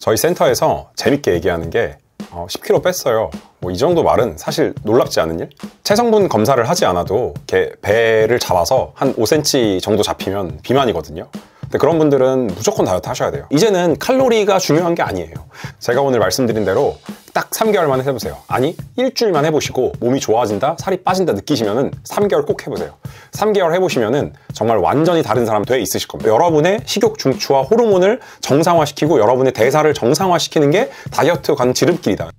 저희 센터에서 재밌게 얘기하는 게 10kg 뺐어요. 뭐 이 정도 말은 사실 놀랍지 않은 일? 체성분 검사를 하지 않아도 이렇게 배를 잡아서 한 5cm 정도 잡히면 비만이거든요. 근데 그런 분들은 무조건 다이어트 하셔야 돼요. 이제는 칼로리가 중요한 게 아니에요. 제가 오늘 말씀드린 대로 딱 3개월만 해보세요. 아니, 일주일만 해보시고 몸이 좋아진다, 살이 빠진다 느끼시면은 3개월 꼭 해보세요. 3개월 해보시면은 정말 완전히 다른 사람 돼 있으실 겁니다. 여러분의 식욕 중추와 호르몬을 정상화시키고 여러분의 대사를 정상화시키는 게 다이어트 가는 지름길이다.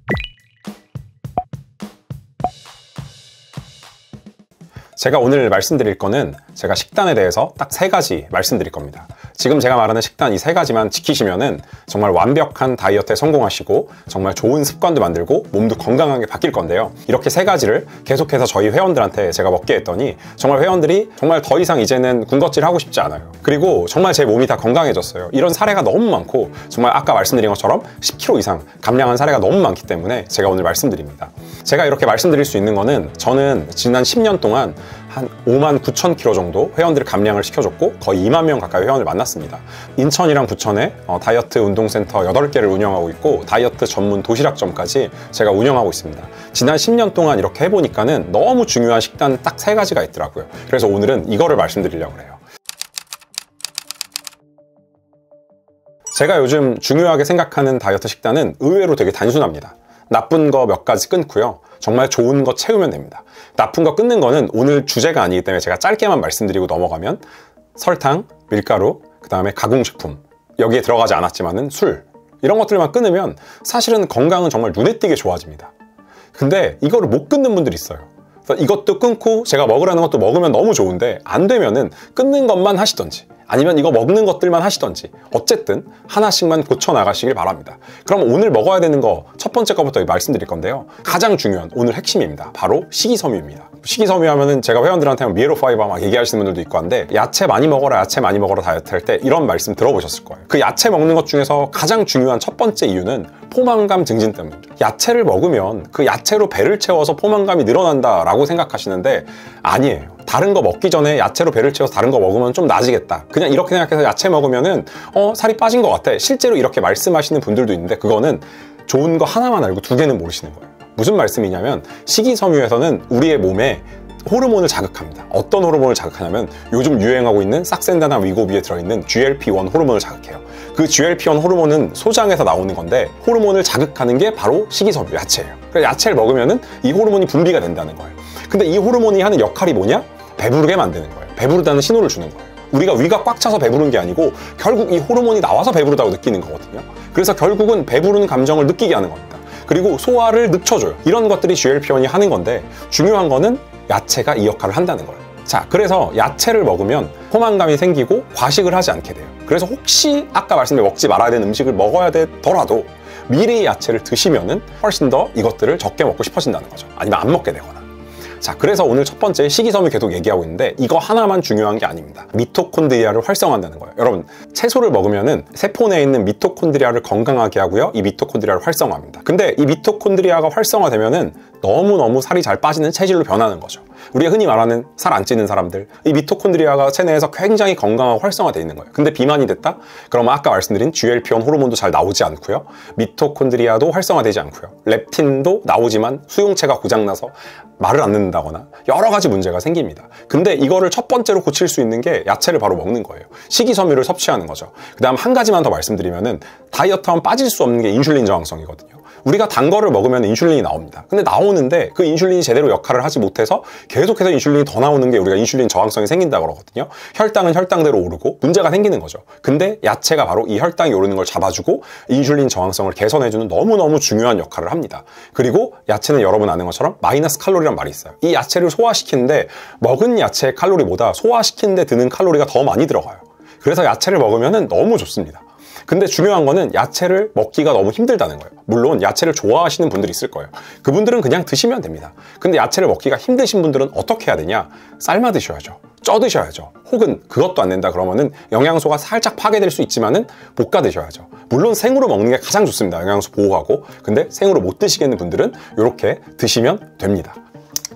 제가 오늘 말씀드릴 거는 제가 식단에 대해서 딱 3가지 말씀드릴 겁니다. 지금 제가 말하는 식단 이 3가지만 지키시면은 정말 완벽한 다이어트에 성공하시고 정말 좋은 습관도 만들고 몸도 건강하게 바뀔 건데요. 이렇게 3가지를 계속해서 저희 회원들한테 제가 먹게 했더니 정말 회원들이 정말 더 이상 이제는 군것질 하고 싶지 않아요. 그리고 정말 제 몸이 다 건강해졌어요. 이런 사례가 너무 많고 정말 아까 말씀드린 것처럼 10kg 이상 감량한 사례가 너무 많기 때문에 제가 오늘 말씀드립니다. 제가 이렇게 말씀드릴 수 있는 거는 저는 지난 10년 동안 한 59,000kg 정도 회원들을 감량을 시켜줬고 거의 2만 명 가까이 회원을 만났습니다. 인천이랑 부천에 다이어트 운동센터 8개를 운영하고 있고 다이어트 전문 도시락점까지 제가 운영하고 있습니다. 지난 10년 동안 이렇게 해보니까는 너무 중요한 식단 딱 3가지가 있더라고요. 그래서 오늘은 이거를 말씀드리려고 해요. 제가 요즘 중요하게 생각하는 다이어트 식단은 의외로 되게 단순합니다. 나쁜 거 몇 가지 끊고요. 정말 좋은 거 채우면 됩니다. 나쁜 거 끊는 거는 오늘 주제가 아니기 때문에 제가 짧게만 말씀드리고 넘어가면 설탕, 밀가루, 그 다음에 가공식품, 여기에 들어가지 않았지만은 술, 이런 것들만 끊으면 사실은 건강은 정말 눈에 띄게 좋아집니다. 근데 이거를 못 끊는 분들이 있어요. 그래서 이것도 끊고 제가 먹으라는 것도 먹으면 너무 좋은데 안 되면은 끊는 것만 하시던지 아니면 이거 먹는 것들만 하시던지 어쨌든 하나씩만 고쳐나가시길 바랍니다. 그럼 오늘 먹어야 되는 거 첫 번째 거부터 말씀드릴 건데요. 가장 중요한 오늘 핵심입니다. 바로 식이섬유입니다. 식이섬유 하면은 제가 회원들한테 미에로 파이버 막 얘기하시는 분들도 있고 한데 야채 많이 먹어라 야채 많이 먹어라 다이어트 할 때 이런 말씀 들어보셨을 거예요. 그 야채 먹는 것 중에서 가장 중요한 첫 번째 이유는 포만감 증진 때문입니다. 야채를 먹으면 그 야채로 배를 채워서 포만감이 늘어난다라고 생각하시는데 아니에요. 다른 거 먹기 전에 야채로 배를 채워서 다른 거 먹으면 좀 나아지겠다. 그냥 이렇게 생각해서 야채 먹으면은 살이 빠진 것 같아. 실제로 이렇게 말씀하시는 분들도 있는데 그거는 좋은 거 하나만 알고 2개는 모르시는 거예요. 무슨 말씀이냐면 식이섬유에서는 우리의 몸에 호르몬을 자극합니다. 어떤 호르몬을 자극하냐면 요즘 유행하고 있는 싹센다나 위고비에 들어있는 GLP-1 호르몬을 자극해요. 그 GLP-1 호르몬은 소장에서 나오는 건데 호르몬을 자극하는 게 바로 식이섬유, 야채예요. 그래서 야채를 먹으면은 이 호르몬이 분비가 된다는 거예요. 근데 이 호르몬이 하는 역할이 뭐냐? 배부르게 만드는 거예요. 배부르다는 신호를 주는 거예요. 우리가 위가 꽉 차서 배부른 게 아니고 결국 이 호르몬이 나와서 배부르다고 느끼는 거거든요. 그래서 결국은 배부른 감정을 느끼게 하는 겁니다. 그리고 소화를 늦춰줘요. 이런 것들이 GLP-1이 하는 건데 중요한 거는 야채가 이 역할을 한다는 거예요. 자, 그래서 야채를 먹으면 포만감이 생기고 과식을 하지 않게 돼요. 그래서 혹시 아까 말씀드린 먹지 말아야 되는 음식을 먹어야 되더라도 미리 야채를 드시면은 훨씬 더 이것들을 적게 먹고 싶어진다는 거죠. 아니면 안 먹게 되거나. 자, 그래서 오늘 첫 번째 식이섬유 계속 얘기하고 있는데 이거 하나만 중요한 게 아닙니다. 미토콘드리아를 활성화한다는 거예요. 여러분, 채소를 먹으면은 세포 내에 있는 미토콘드리아를 건강하게 하고요. 이 미토콘드리아를 활성화합니다. 근데 이 미토콘드리아가 활성화되면은 너무너무 살이 잘 빠지는 체질로 변하는 거죠. 우리가 흔히 말하는 살 안 찌는 사람들, 이 미토콘드리아가 체내에서 굉장히 건강하고 활성화되어 있는 거예요. 근데 비만이 됐다? 그러면 아까 말씀드린 GLP-1 호르몬도 잘 나오지 않고요. 미토콘드리아도 활성화되지 않고요. 렙틴도 나오지만 수용체가 고장나서 말을 안 듣는다거나 여러 가지 문제가 생깁니다. 근데 이거를 첫 번째로 고칠 수 있는 게 야채를 바로 먹는 거예요. 식이섬유를 섭취하는 거죠. 그 다음 한 가지만 더 말씀드리면은 다이어트하면 빠질 수 없는 게 인슐린 저항성이거든요. 우리가 단 거를 먹으면 인슐린이 나옵니다. 근데 나오는데 그 인슐린이 제대로 역할을 하지 못해서 계속해서 인슐린이 더 나오는 게 우리가 인슐린 저항성이 생긴다고 그러거든요. 혈당은 혈당대로 오르고 문제가 생기는 거죠. 근데 야채가 바로 이 혈당이 오르는 걸 잡아주고 인슐린 저항성을 개선해주는 너무너무 중요한 역할을 합니다. 그리고 야채는 여러분 아는 것처럼 마이너스 칼로리란 말이 있어요. 이 야채를 소화시키는데 먹은 야채의 칼로리보다 소화시키는데 드는 칼로리가 더 많이 들어가요. 그래서 야채를 먹으면 너무 좋습니다. 근데 중요한 거는 야채를 먹기가 너무 힘들다는 거예요. 물론 야채를 좋아하시는 분들이 있을 거예요. 그분들은 그냥 드시면 됩니다. 근데 야채를 먹기가 힘드신 분들은 어떻게 해야 되냐? 삶아 드셔야죠. 쪄 드셔야죠. 혹은 그것도 안 된다 그러면은 영양소가 살짝 파괴될 수 있지만은 볶아 드셔야죠. 물론 생으로 먹는 게 가장 좋습니다. 영양소 보호하고. 근데 생으로 못 드시겠는 분들은 이렇게 드시면 됩니다.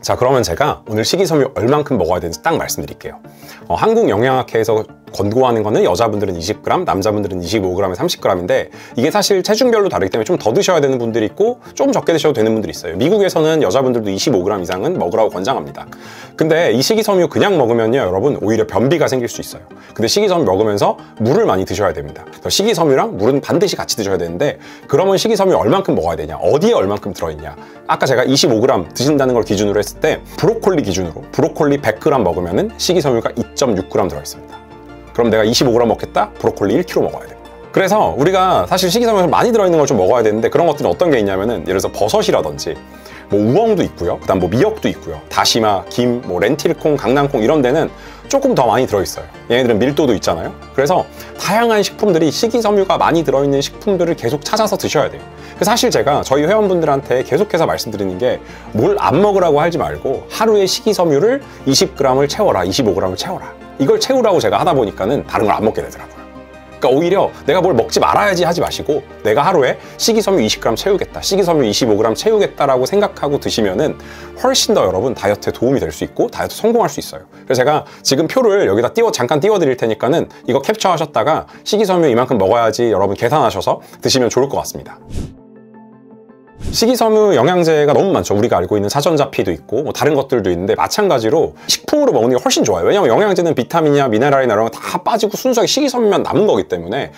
자, 그러면 제가 오늘 식이섬유 얼만큼 먹어야 되는지 딱 말씀드릴게요. 한국영양학회에서 권고하는 거는 여자분들은 20g, 남자분들은 25g에 30g인데 이게 사실 체중별로 다르기 때문에 좀 더 드셔야 되는 분들이 있고 좀 적게 드셔도 되는 분들이 있어요. 미국에서는 여자분들도 25g 이상은 먹으라고 권장합니다. 근데 이 식이섬유 그냥 먹으면요 여러분 오히려 변비가 생길 수 있어요. 근데 식이섬유 먹으면서 물을 많이 드셔야 됩니다. 식이섬유랑 물은 반드시 같이 드셔야 되는데 그러면 식이섬유 얼만큼 먹어야 되냐, 어디에 얼만큼 들어있냐. 아까 제가 25g 드신다는 걸 기준으로 했을 때 브로콜리 기준으로 브로콜리 100g 먹으면 식이섬유가 2.6g 들어있습니다. 그럼 내가 25g 먹겠다? 브로콜리 1kg 먹어야 됩니다. 그래서 우리가 사실 식이섬유가 많이 들어있는 걸 좀 먹어야 되는데 그런 것들은 어떤 게 있냐면은 예를 들어서 버섯이라든지 뭐 우엉도 있고요. 그다음 뭐 미역도 있고요. 다시마, 김, 뭐 렌틸콩, 강낭콩 이런 데는 조금 더 많이 들어있어요. 얘네들은 밀도도 있잖아요. 그래서 다양한 식품들이 식이섬유가 많이 들어있는 식품들을 계속 찾아서 드셔야 돼요. 사실 제가 저희 회원분들한테 계속해서 말씀드리는 게 뭘 안 먹으라고 하지 말고 하루에 식이섬유를 20g을 채워라, 25g을 채워라. 이걸 채우라고 제가 하다 보니까는 다른 걸 안 먹게 되더라고요. 그러니까 오히려 내가 뭘 먹지 말아야지 하지 마시고 내가 하루에 식이섬유 20g 채우겠다, 식이섬유 25g 채우겠다라고 생각하고 드시면은 훨씬 더 여러분 다이어트에 도움이 될 수 있고 다이어트 성공할 수 있어요. 그래서 제가 지금 표를 여기다 잠깐 띄워 드릴 테니까는 이거 캡처하셨다가 식이섬유 이만큼 먹어야지 여러분 계산하셔서 드시면 좋을 것 같습니다. 식이섬유 영양제가 너무 많죠. 우리가 알고 있는 사전자피도 있고 뭐 다른 것들도 있는데 마찬가지로 식품으로 먹는 게 훨씬 좋아요. 왜냐면 영양제는 비타민이나 미네랄이나 이런 거 다 빠지고 순수하게 식이섬유만 남은 거기 때문에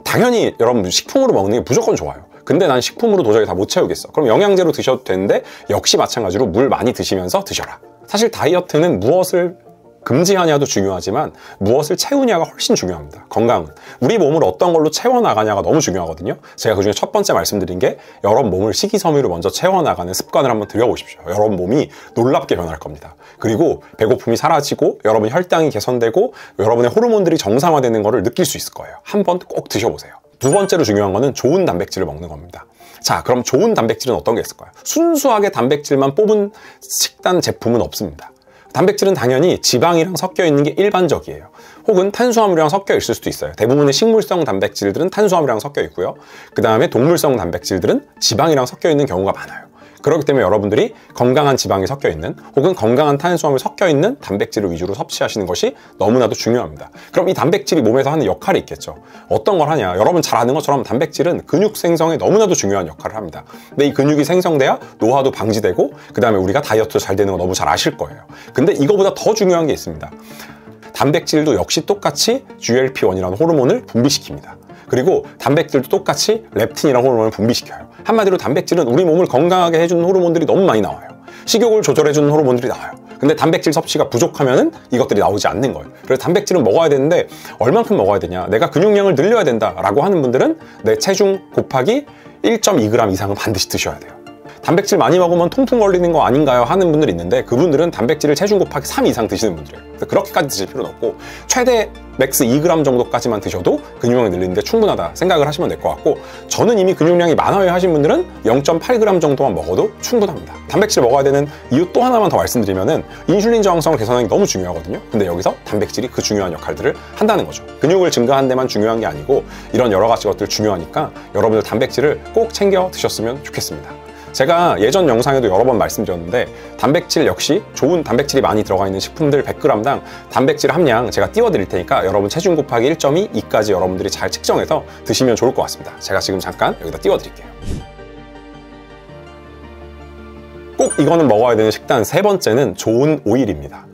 당연히 여러분 식품으로 먹는 게 무조건 좋아요. 근데 난 식품으로 도저히 다 못 채우겠어. 그럼 영양제로 드셔도 되는데 역시 마찬가지로 물 많이 드시면서 드셔라. 사실 다이어트는 무엇을 금지하냐도 중요하지만 무엇을 채우냐가 훨씬 중요합니다. 건강은. 우리 몸을 어떤 걸로 채워나가냐가 너무 중요하거든요. 제가 그중에 첫 번째 말씀드린 게 여러분 몸을 식이섬유로 먼저 채워나가는 습관을 한번 들여보십시오. 여러분 몸이 놀랍게 변할 겁니다. 그리고 배고픔이 사라지고 여러분 혈당이 개선되고 여러분의 호르몬들이 정상화되는 것을 느낄 수 있을 거예요. 한번 꼭 드셔보세요. 두 번째로 중요한 거는 좋은 단백질을 먹는 겁니다. 자, 그럼 좋은 단백질은 어떤 게 있을까요? 순수하게 단백질만 뽑은 식단 제품은 없습니다. 단백질은 당연히 지방이랑 섞여 있는 게 일반적이에요. 혹은 탄수화물이랑 섞여 있을 수도 있어요. 대부분의 식물성 단백질들은 탄수화물이랑 섞여 있고요. 그 다음에 동물성 단백질들은 지방이랑 섞여 있는 경우가 많아요. 그렇기 때문에 여러분들이 건강한 지방이 섞여 있는 혹은 건강한 탄수화물이 섞여 있는 단백질을 위주로 섭취하시는 것이 너무나도 중요합니다. 그럼 이 단백질이 몸에서 하는 역할이 있겠죠. 어떤 걸 하냐? 여러분 잘 아는 것처럼 단백질은 근육 생성에 너무나도 중요한 역할을 합니다. 근데 이 근육이 생성돼야 노화도 방지되고 그 다음에 우리가 다이어트도 잘 되는 거 너무 잘 아실 거예요. 근데 이거보다 더 중요한 게 있습니다. 단백질도 역시 똑같이 GLP-1이라는 호르몬을 분비시킵니다. 그리고 단백질도 똑같이 렙틴이라는 호르몬을 분비시켜요. 한마디로 단백질은 우리 몸을 건강하게 해주는 호르몬들이 너무 많이 나와요. 식욕을 조절해주는 호르몬들이 나와요. 근데 단백질 섭취가 부족하면은 이것들이 나오지 않는 거예요. 그래서 단백질은 먹어야 되는데 얼만큼 먹어야 되냐? 내가 근육량을 늘려야 된다라고 하는 분들은 내 체중 곱하기 1.2g 이상은 반드시 드셔야 돼요. 단백질 많이 먹으면 통풍 걸리는 거 아닌가요? 하는 분들이 있는데 그분들은 단백질을 체중 곱하기 3 이상 드시는 분들이에요. 그래서 그렇게까지 드실 필요는 없고 최대 맥스 2g 정도까지만 드셔도 근육량이 늘리는데 충분하다 생각을 하시면 될 것 같고 저는 이미 근육량이 많아요 하신 분들은 0.8g 정도만 먹어도 충분합니다. 단백질 먹어야 되는 이유 또 하나만 더 말씀드리면은 인슐린 저항성을 개선하는 게 너무 중요하거든요. 근데 여기서 단백질이 그 중요한 역할들을 한다는 거죠. 근육을 증가하는 데만 중요한 게 아니고 이런 여러 가지 것들 중요하니까 여러분들 단백질을 꼭 챙겨 드셨으면 좋겠습니다. 제가 예전 영상에도 여러 번 말씀드렸는데 단백질 역시 좋은 단백질이 많이 들어가 있는 식품들 100g당 단백질 함량 제가 띄워드릴 테니까 여러분 체중 곱하기 1.2, 2까지 여러분들이 잘 측정해서 드시면 좋을 것 같습니다. 제가 지금 잠깐 여기다 띄워드릴게요. 꼭 이거는 먹어야 되는 식단 세 번째는 좋은 오일입니다.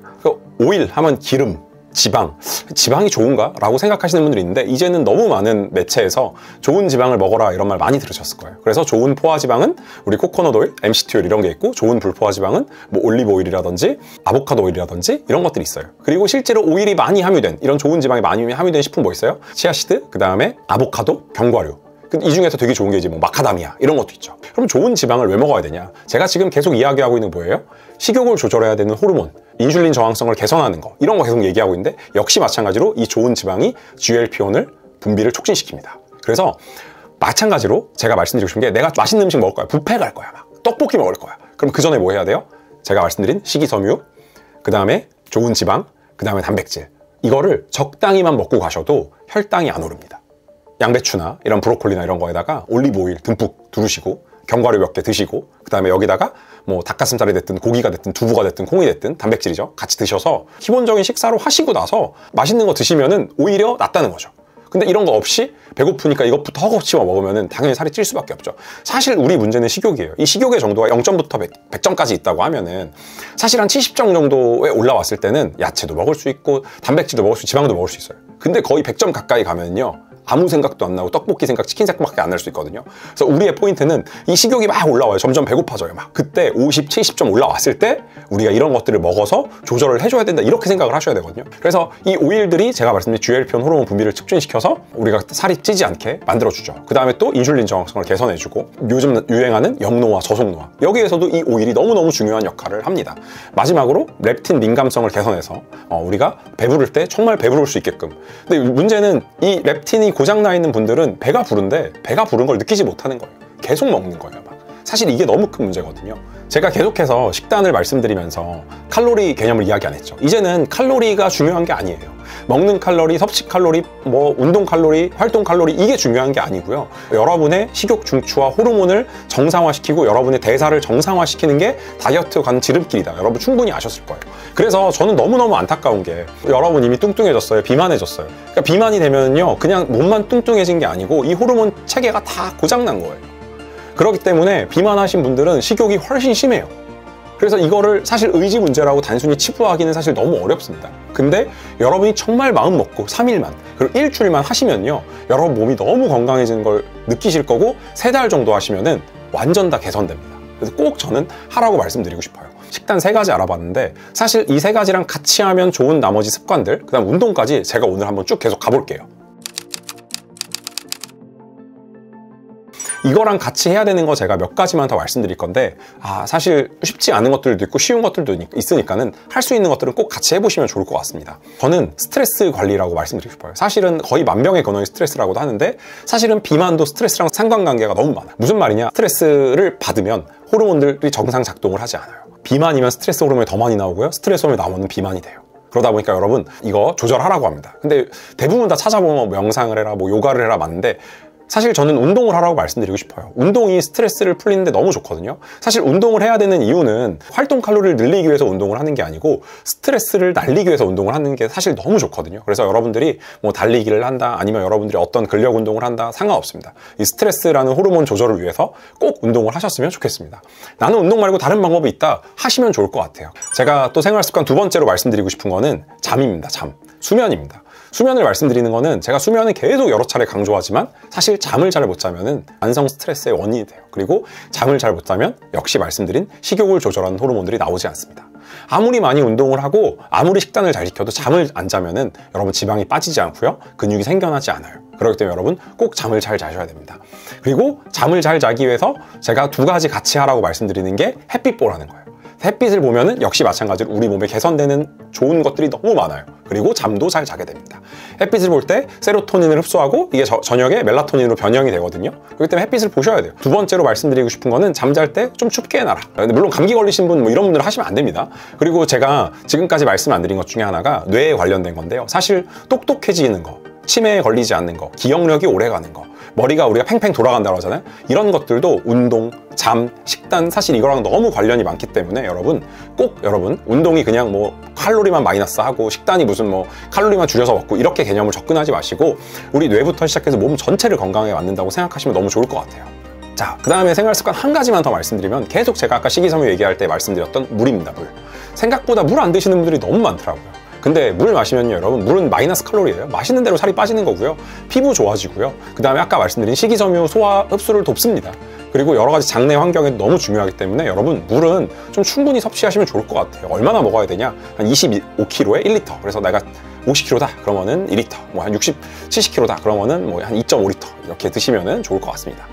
오일 하면 기름, 지방이 좋은가? 라고 생각하시는 분들이 있는데 이제는 너무 많은 매체에서 좋은 지방을 먹어라 이런 말 많이 들으셨을 거예요. 그래서 좋은 포화지방은 우리 코코넛 오일, MCT 오일 이런 게 있고 좋은 불포화지방은 뭐 올리브 오일이라든지 아보카도 오일이라든지 이런 것들이 있어요. 그리고 실제로 오일이 많이 함유된 이런 좋은 지방이 많이 함유된 식품 뭐 있어요? 치아씨드, 그 다음에 아보카도, 견과류. 이 중에서 되게 좋은 게 이제 뭐 마카다미아 이런 것도 있죠. 그럼 좋은 지방을 왜 먹어야 되냐? 제가 지금 계속 이야기하고 있는 거 뭐예요? 식욕을 조절해야 되는 호르몬, 인슐린 저항성을 개선하는 거 이런 거 계속 얘기하고 있는데 역시 마찬가지로 이 좋은 지방이 GLP-1을 분비를 촉진시킵니다. 그래서 마찬가지로 제가 말씀드리고 싶은 게 내가 맛있는 음식 먹을 거야. 뷔페 갈 거야. 막 떡볶이 먹을 거야. 그럼 그 전에 뭐 해야 돼요? 제가 말씀드린 식이섬유, 그 다음에 좋은 지방, 그 다음에 단백질 이거를 적당히만 먹고 가셔도 혈당이 안 오릅니다. 양배추나 이런 브로콜리나 이런 거에다가 올리브 오일 듬뿍 두르시고 견과류 몇 개 드시고 그 다음에 여기다가 뭐 닭가슴살이 됐든 고기가 됐든 두부가 됐든 콩이 됐든 단백질이죠. 같이 드셔서 기본적인 식사로 하시고 나서 맛있는 거 드시면은 오히려 낫다는 거죠. 근데 이런 거 없이 배고프니까 이것부터 허겁지겁 먹으면 당연히 살이 찔 수밖에 없죠. 사실 우리 문제는 식욕이에요. 이 식욕의 정도가 0점부터 100점까지 있다고 하면은 사실 한 70점 정도에 올라왔을 때는 야채도 먹을 수 있고 단백질도 먹을 수 있고 지방도 먹을 수 있어요. 근데 거의 100점 가까이 가면요 아무 생각도 안 나고 떡볶이 생각, 치킨 생각밖에 안 날 수 있거든요. 그래서 우리의 포인트는 이 식욕이 막 올라와요. 점점 배고파져요. 막 그때 50, 70점 올라왔을 때 우리가 이런 것들을 먹어서 조절을 해줘야 된다 이렇게 생각을 하셔야 되거든요. 그래서 이 오일들이 제가 말씀드린 GLP-1 호르몬 분비를 촉진시켜서 우리가 살이 찌지 않게 만들어주죠. 그 다음에 또 인슐린 저항성을 개선해주고 요즘 유행하는 역노화, 저속노화 여기에서도 이 오일이 너무너무 중요한 역할을 합니다. 마지막으로 렙틴 민감성을 개선해서 우리가 배부를 때 정말 배부를 수 있게끔. 근데 문제는 이 렙틴이 고장나 있는 분들은 배가 부른데 배가 부른 걸 느끼지 못하는 거예요. 계속 먹는 거예요. 막. 사실 이게 너무 큰 문제거든요. 제가 계속해서 식단을 말씀드리면서 칼로리 개념을 이야기 안 했죠. 이제는 칼로리가 중요한 게 아니에요. 먹는 칼로리, 섭식 칼로리, 뭐 운동 칼로리, 활동 칼로리 이게 중요한 게 아니고요. 여러분의 식욕 중추와 호르몬을 정상화시키고 여러분의 대사를 정상화시키는 게 다이어트 간 지름길이다. 여러분 충분히 아셨을 거예요. 그래서 저는 너무너무 안타까운 게 여러분 이미 뚱뚱해졌어요. 비만해졌어요. 그러니까 비만이 되면요 그냥 몸만 뚱뚱해진 게 아니고 이 호르몬 체계가 다 고장난 거예요. 그렇기 때문에 비만하신 분들은 식욕이 훨씬 심해요. 그래서 이거를 사실 의지 문제라고 단순히 치부하기는 사실 너무 어렵습니다. 근데 여러분이 정말 마음 먹고 3일만 그리고 일주일만 하시면요 여러분 몸이 너무 건강해지는 걸 느끼실 거고 3달 정도 하시면은 완전 다 개선됩니다. 그래서 꼭 저는 하라고 말씀드리고 싶어요. 식단 3가지 알아봤는데 사실 이 3가지랑 같이 하면 좋은 나머지 습관들 그 다음 운동까지 제가 오늘 한번 쭉 계속 가볼게요. 이거랑 같이 해야 되는 거 제가 몇 가지만 더 말씀드릴 건데 사실 쉽지 않은 것들도 있고 쉬운 것들도 있으니까는 할 수 있는 것들은 꼭 같이 해보시면 좋을 것 같습니다. 저는 스트레스 관리라고 말씀드리고 싶어요. 사실은 거의 만병의 근원이 스트레스라고도 하는데 사실은 비만도 스트레스랑 상관관계가 너무 많아요. 무슨 말이냐? 스트레스를 받으면 호르몬들이 정상 작동을 하지 않아요. 비만이면 스트레스 호르몬이 더 많이 나오고요. 스트레스 호르몬이 나오면 비만이 돼요. 그러다 보니까 여러분 이거 조절하라고 합니다. 근데 대부분 다 찾아보면 명상을 해라 뭐 요가를 해라 맞는데 사실 저는 운동을 하라고 말씀드리고 싶어요. 운동이 스트레스를 풀리는데 너무 좋거든요. 사실 운동을 해야 되는 이유는 활동 칼로리를 늘리기 위해서 운동을 하는 게 아니고 스트레스를 날리기 위해서 운동을 하는 게 사실 너무 좋거든요. 그래서 여러분들이 뭐 달리기를 한다 아니면 여러분들이 어떤 근력 운동을 한다 상관없습니다. 이 스트레스라는 호르몬 조절을 위해서 꼭 운동을 하셨으면 좋겠습니다. 나는 운동 말고 다른 방법이 있다 하시면 좋을 것 같아요. 제가 또 생활습관 2번째로 말씀드리고 싶은 거는 잠입니다. 잠. 수면입니다. 수면을 말씀드리는 거는 제가 수면은 계속 여러 차례 강조하지만 사실 잠을 잘 못 자면은 만성 스트레스의 원인이 돼요. 그리고 잠을 잘 못 자면 역시 말씀드린 식욕을 조절하는 호르몬들이 나오지 않습니다. 아무리 많이 운동을 하고 아무리 식단을 잘 지켜도 잠을 안 자면은 여러분 지방이 빠지지 않고요. 근육이 생겨나지 않아요. 그렇기 때문에 여러분 꼭 잠을 잘 자셔야 됩니다. 그리고 잠을 잘 자기 위해서 제가 2가지 같이 하라고 말씀드리는 게 햇빛 보라는 거예요. 햇빛을 보면은 역시 마찬가지로 우리 몸에 개선되는 좋은 것들이 너무 많아요. 그리고 잠도 잘 자게 됩니다. 햇빛을 볼 때 세로토닌을 흡수하고 이게 저녁에 멜라토닌으로 변형이 되거든요. 그렇기 때문에 햇빛을 보셔야 돼요. 2번째로 말씀드리고 싶은 거는 잠잘 때 좀 춥게 해놔라. 물론 감기 걸리신 분 뭐 이런 분들은 하시면 안 됩니다. 그리고 제가 지금까지 말씀 안 드린 것 중에 하나가 뇌에 관련된 건데요. 사실 똑똑해지는 거, 치매에 걸리지 않는 거, 기억력이 오래 가는 거, 머리가 우리가 팽팽 돌아간다고 하잖아요. 이런 것들도 운동, 잠, 식단 사실 이거랑 너무 관련이 많기 때문에 여러분 꼭 여러분 운동이 그냥 뭐 칼로리만 마이너스 하고 식단이 무슨 뭐 칼로리만 줄여서 먹고 이렇게 개념을 접근하지 마시고 우리 뇌부터 시작해서 몸 전체를 건강하게 만든다고 생각하시면 너무 좋을 것 같아요. 자, 그 다음에 생활습관 한 가지만 더 말씀드리면 계속 제가 아까 식이섬유 얘기할 때 말씀드렸던 물입니다. 물. 생각보다 물 안 드시는 분들이 너무 많더라고요. 근데 물 마시면요 여러분 물은 마이너스 칼로리예요. 마시는 대로 살이 빠지는 거고요. 피부 좋아지고요. 그 다음에 아까 말씀드린 식이섬유 소화 흡수를 돕습니다. 그리고 여러 가지 장내 환경에 너무 중요하기 때문에 여러분 물은 좀 충분히 섭취하시면 좋을 것 같아요. 얼마나 먹어야 되냐? 한 25kg에 1리터. 그래서 내가 50kg다 그러면은 1리터. 뭐 한 60, 70kg다 그러면은 뭐 한 2.5리터 이렇게 드시면은 좋을 것 같습니다.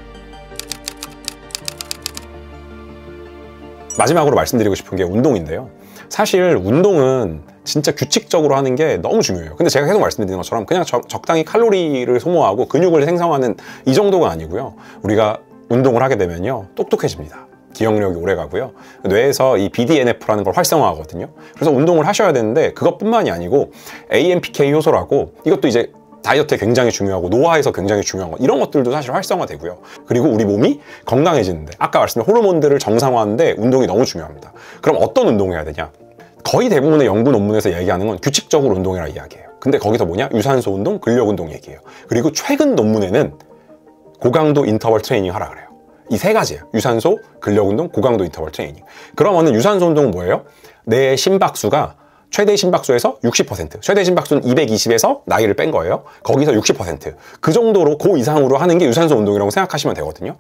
마지막으로 말씀드리고 싶은 게 운동인데요. 사실 운동은 진짜 규칙적으로 하는 게 너무 중요해요. 근데 제가 계속 말씀드리는 것처럼 그냥 적당히 칼로리를 소모하고 근육을 생성하는 이 정도가 아니고요. 우리가 운동을 하게 되면요 똑똑해집니다. 기억력이 오래 가고요. 뇌에서 이 BDNF라는 걸 활성화하거든요. 그래서 운동을 하셔야 되는데 그것뿐만이 아니고 AMPK 효소라고 이것도 이제 다이어트에 굉장히 중요하고 노화에서 굉장히 중요한 것, 이런 것들도 사실 활성화되고요. 그리고 우리 몸이 건강해지는데, 아까 말씀드린 호르몬들을 정상화하는데 운동이 너무 중요합니다. 그럼 어떤 운동을 해야 되냐? 거의 대부분의 연구 논문에서 얘기하는 건 규칙적으로 운동이라 이야기해요. 근데 거기서 뭐냐? 유산소 운동, 근력 운동 얘기해요. 그리고 최근 논문에는 고강도 인터벌 트레이닝 하라 그래요. 이 세 가지예요. 유산소, 근력 운동, 고강도 인터벌 트레이닝. 그러면은 유산소 운동은 뭐예요? 내 심박수가 최대 심박수에서 60%, 최대 심박수는 220에서 나이를 뺀 거예요. 거기서 60%. 그 정도로, 그 이상으로 하는 게 유산소 운동이라고 생각하시면 되거든요.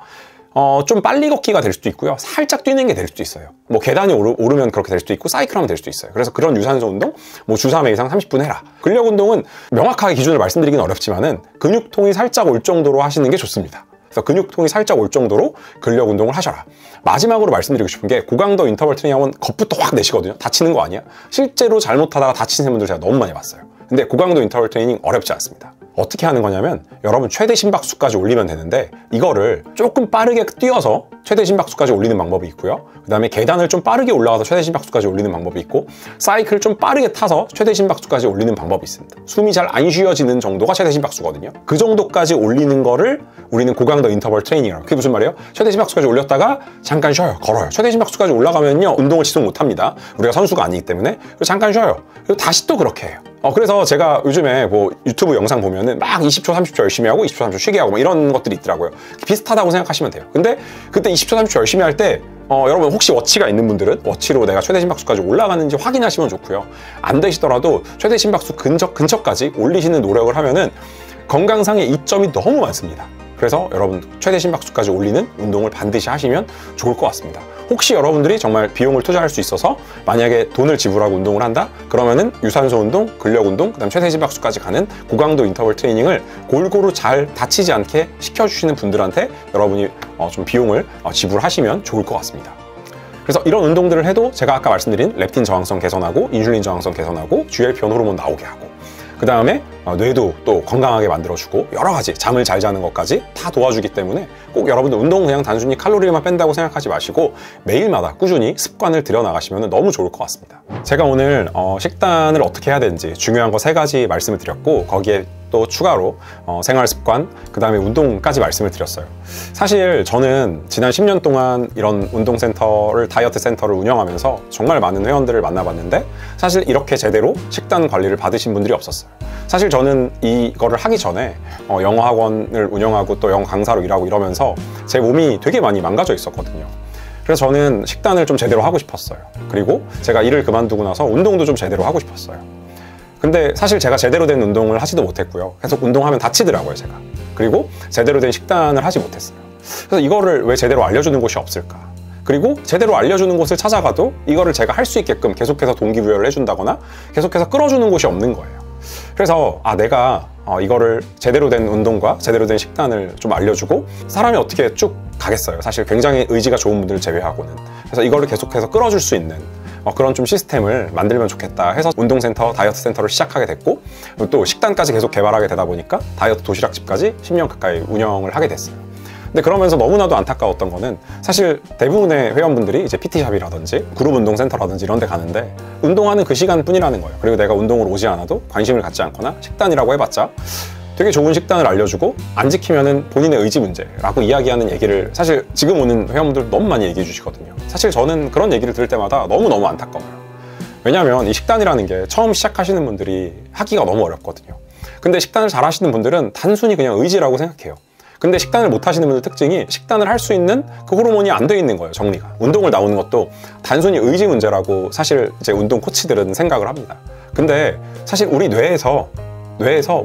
좀 빨리 걷기가 될 수도 있고요. 살짝 뛰는 게 될 수도 있어요. 뭐 계단이 오르면 그렇게 될 수도 있고, 사이클하면 될 수도 있어요. 그래서 그런 유산소 운동, 뭐 주 3회 이상 30분 해라. 근력 운동은 명확하게 기준을 말씀드리긴 어렵지만은 근육통이 살짝 올 정도로 하시는 게 좋습니다. 그래서 근육통이 살짝 올 정도로 근력 운동을 하셔라. 마지막으로 말씀드리고 싶은 게, 고강도 인터벌 트레이닝 하면 겁부터 확 내시거든요. 다치는 거 아니야? 실제로 잘못하다가 다치는 분들 제가 너무 많이 봤어요. 근데 고강도 인터벌 트레이닝 어렵지 않습니다. 어떻게 하는 거냐면, 여러분 최대 심박수까지 올리면 되는데, 이거를 조금 빠르게 뛰어서 최대 심박수까지 올리는 방법이 있고요. 그 다음에 계단을 좀 빠르게 올라가서 최대 심박수까지 올리는 방법이 있고, 사이클 좀 빠르게 타서 최대 심박수까지 올리는 방법이 있습니다. 숨이 잘 안 쉬어지는 정도가 최대 심박수거든요. 그 정도까지 올리는 거를 우리는 고강도 인터벌 트레이닝이라고. 그게 무슨 말이에요? 최대 심박수까지 올렸다가 잠깐 쉬어요. 걸어요. 최대 심박수까지 올라가면요, 운동을 지속 못 합니다. 우리가 선수가 아니기 때문에. 그리고 잠깐 쉬어요. 그리고 다시 또 그렇게 해요. 그래서 제가 요즘에 뭐 유튜브 영상 보면은 막 20초, 30초 열심히 하고 20초, 30초 쉬게 하고 뭐 이런 것들이 있더라고요. 비슷하다고 생각하시면 돼요. 근데 그때 20초, 30초 열심히 할 때 여러분 혹시 워치가 있는 분들은 워치로 내가 최대 심박수까지 올라가는지 확인하시면 좋고요. 안 되시더라도 최대 심박수 근처까지 올리시는 노력을 하면은 건강상의 이점이 너무 많습니다. 그래서 여러분 최대 심박수까지 올리는 운동을 반드시 하시면 좋을 것 같습니다. 혹시 여러분들이 정말 비용을 투자할 수 있어서 만약에 돈을 지불하고 운동을 한다? 그러면은 유산소 운동, 근력 운동, 그다음 최대 심박수까지 가는 고강도 인터벌 트레이닝을 골고루 잘 다치지 않게 시켜주시는 분들한테 여러분이 좀 비용을 지불하시면 좋을 것 같습니다. 그래서 이런 운동들을 해도 제가 아까 말씀드린 렙틴 저항성 개선하고 인슐린 저항성 개선하고 GLP-1 호르몬 나오게 하고, 그 다음에 뇌도 또 건강하게 만들어주고, 여러 가지 잠을 잘 자는 것까지 다 도와주기 때문에 꼭 여러분들 운동은 그냥 단순히 칼로리만 뺀다고 생각하지 마시고 매일마다 꾸준히 습관을 들여나가시면 너무 좋을 것 같습니다. 제가 오늘 식단을 어떻게 해야 되는지 중요한 거 3가지 말씀을 드렸고, 거기에 또 추가로 생활 습관, 그 다음에 운동까지 말씀을 드렸어요. 사실 저는 지난 10년 동안 이런 운동센터를, 다이어트 센터를 운영하면서 정말 많은 회원들을 만나봤는데, 사실 이렇게 제대로 식단 관리를 받으신 분들이 없었어요. 사실 저는 이거를 하기 전에 영어 학원을 운영하고 또 영어 강사로 일하고 이러면서 제 몸이 되게 많이 망가져 있었거든요. 그래서 저는 식단을 좀 제대로 하고 싶었어요. 그리고 제가 일을 그만두고 나서 운동도 좀 제대로 하고 싶었어요. 근데 사실 제가 제대로 된 운동을 하지도 못했고요. 계속 운동하면 다치더라고요, 제가. 그리고 제대로 된 식단을 하지 못했어요. 그래서 이거를 왜 제대로 알려주는 곳이 없을까? 그리고 제대로 알려주는 곳을 찾아가도 이거를 제가 할 수 있게끔 계속해서 동기부여를 해준다거나 계속해서 끌어주는 곳이 없는 거예요. 그래서 내가 이거를 제대로 된 운동과 제대로 된 식단을 좀 알려주고 사람이 어떻게 쭉 가겠어요. 사실 굉장히 의지가 좋은 분들 제외하고는. 그래서 이거를 계속해서 끌어줄 수 있는 그런 좀 시스템을 만들면 좋겠다 해서 운동센터, 다이어트 센터를 시작하게 됐고, 또 식단까지 계속 개발하게 되다 보니까 다이어트 도시락집까지 10년 가까이 운영을 하게 됐어요. 근데 그러면서 너무나도 안타까웠던 거는, 사실 대부분의 회원분들이 이제 PT샵이라든지 그룹 운동센터라든지 이런 데 가는데 운동하는 그 시간뿐이라는 거예요. 그리고 내가 운동을 오지 않아도 관심을 갖지 않거나 식단이라고 해봤자 되게 좋은 식단을 알려주고 안 지키면은 본인의 의지 문제라고 이야기하는 얘기를 사실 지금 오는 회원분들 너무 많이 얘기해 주시거든요. 사실 저는 그런 얘기를 들을 때마다 너무너무 안타까워요. 왜냐하면 이 식단이라는 게 처음 시작하시는 분들이 하기가 너무 어렵거든요. 근데 식단을 잘 하시는 분들은 단순히 그냥 의지라고 생각해요. 근데 식단을 못 하시는 분들 특징이 식단을 할 수 있는 그 호르몬이 안 돼 있는 거예요, 정리가. 운동을 나오는 것도 단순히 의지 문제라고 사실 이제 운동 코치들은 생각을 합니다. 근데 사실 우리 뇌에서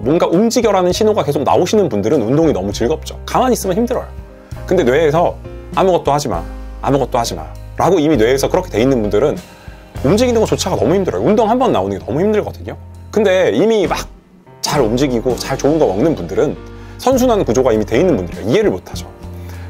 뭔가 움직여라는 신호가 계속 나오시는 분들은 운동이 너무 즐겁죠. 가만히 있으면 힘들어요. 근데 뇌에서 아무것도 하지 마 라고 이미 뇌에서 그렇게 돼 있는 분들은 움직이는 것조차가 너무 힘들어요. 운동 한 번 나오는 게 너무 힘들거든요. 근데 이미 막 잘 움직이고 잘 좋은 거 먹는 분들은 선순환 구조가 이미 돼 있는 분들이에요. 이해를 못하죠.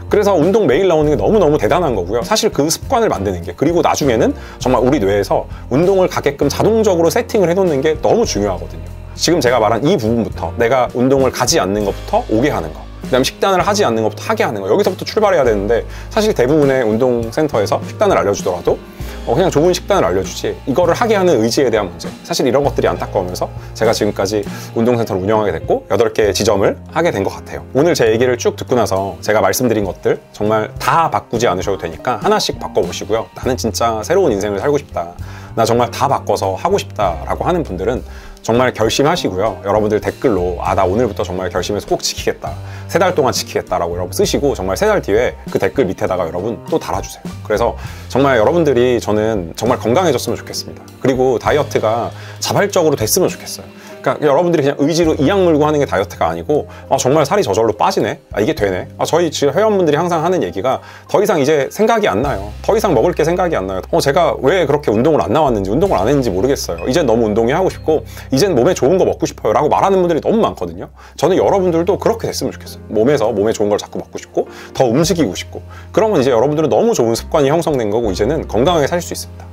그래서 운동 매일 나오는 게 너무너무 대단한 거고요. 사실 그 습관을 만드는 게, 그리고 나중에는 정말 우리 뇌에서 운동을 가게끔 자동적으로 세팅을 해놓는 게 너무 중요하거든요. 지금 제가 말한 이 부분부터, 내가 운동을 가지 않는 것부터 오게 하는 거, 그다음 식단을 하지 않는 것부터 하게 하는 거, 여기서부터 출발해야 되는데 사실 대부분의 운동센터에서 식단을 알려주더라도 그냥 좋은 식단을 알려주지 이거를 하게 하는 의지에 대한 문제, 사실 이런 것들이 안타까우면서 제가 지금까지 운동센터를 운영하게 됐고 8개 지점을 하게 된 것 같아요. 오늘 제 얘기를 쭉 듣고 나서 제가 말씀드린 것들 정말 다 바꾸지 않으셔도 되니까 하나씩 바꿔보시고요. 나는 진짜 새로운 인생을 살고 싶다, 나 정말 다 바꿔서 하고 싶다라고 하는 분들은 정말 결심하시고요. 여러분들 댓글로 나 오늘부터 정말 결심해서 꼭 지키겠다, 3달 동안 지키겠다라고 여러분 쓰시고 정말 3달 뒤에 그 댓글 밑에다가 여러분 또 달아주세요. 그래서 정말 여러분들이 저는 정말 건강해졌으면 좋겠습니다. 그리고 다이어트가 자발적으로 됐으면 좋겠어요. 그러니까 여러분들이 그냥 의지로 이악 물고 하는 게 다이어트가 아니고 정말 살이 저절로 빠지네, 이게 되네. 저희 지금 회원분들이 항상 하는 얘기가 더 이상 이제 생각이 안 나요. 더 이상 먹을 게 생각이 안 나요. 제가 왜 그렇게 운동을 안 나왔는지, 운동을 안 했는지 모르겠어요. 이젠 너무 운동이 하고 싶고 이젠 몸에 좋은 거 먹고 싶어요 라고 말하는 분들이 너무 많거든요. 저는 여러분들도 그렇게 됐으면 좋겠어요. 몸에 좋은 걸 자꾸 먹고 싶고 더 움직이고 싶고, 그러면 이제 여러분들은 너무 좋은 습관이 형성된 거고 이제는 건강하게 살 수 있습니다.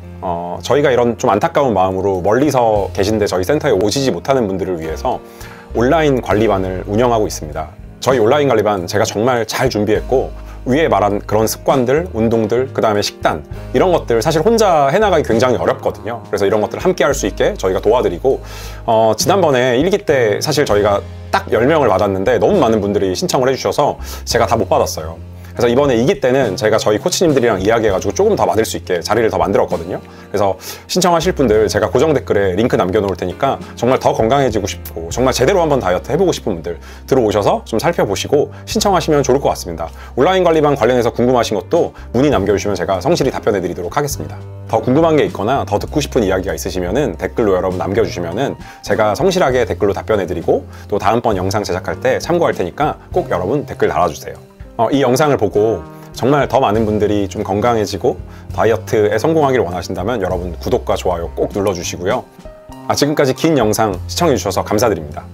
저희가 이런 좀 안타까운 마음으로 멀리서 계신데 저희 센터에 오시지 못하는 분들을 위해서 온라인 관리반을 운영하고 있습니다. 저희 온라인 관리반 제가 정말 잘 준비했고 위에 말한 그런 습관들, 운동들, 그 다음에 식단, 이런 것들 사실 혼자 해나가기 굉장히 어렵거든요. 그래서 이런 것들을 함께 할 수 있게 저희가 도와드리고, 지난번에 1기 때 사실 저희가 딱 10명을 받았는데 너무 많은 분들이 신청을 해주셔서 제가 다 못 받았어요. 그래서 이번에 2기 때는 제가 저희 코치님들이랑 이야기해가지고 조금 더 받을 수 있게 자리를 더 만들었거든요. 그래서 신청하실 분들 제가 고정 댓글에 링크 남겨놓을 테니까 정말 더 건강해지고 싶고 정말 제대로 한번 다이어트 해보고 싶은 분들 들어오셔서 좀 살펴보시고 신청하시면 좋을 것 같습니다. 온라인 관리반 관련해서 궁금하신 것도 문의 남겨주시면 제가 성실히 답변해 드리도록 하겠습니다. 더 궁금한 게 있거나 더 듣고 싶은 이야기가 있으시면은 댓글로 여러분 남겨주시면은 제가 성실하게 댓글로 답변해 드리고 또 다음번 영상 제작할 때 참고할 테니까 꼭 여러분 댓글 달아주세요. 이 영상을 보고 정말 더 많은 분들이 좀 건강해지고 다이어트에 성공하기를 원하신다면 여러분 구독과 좋아요 꼭 눌러주시고요. 지금까지 긴 영상 시청해주셔서 감사드립니다.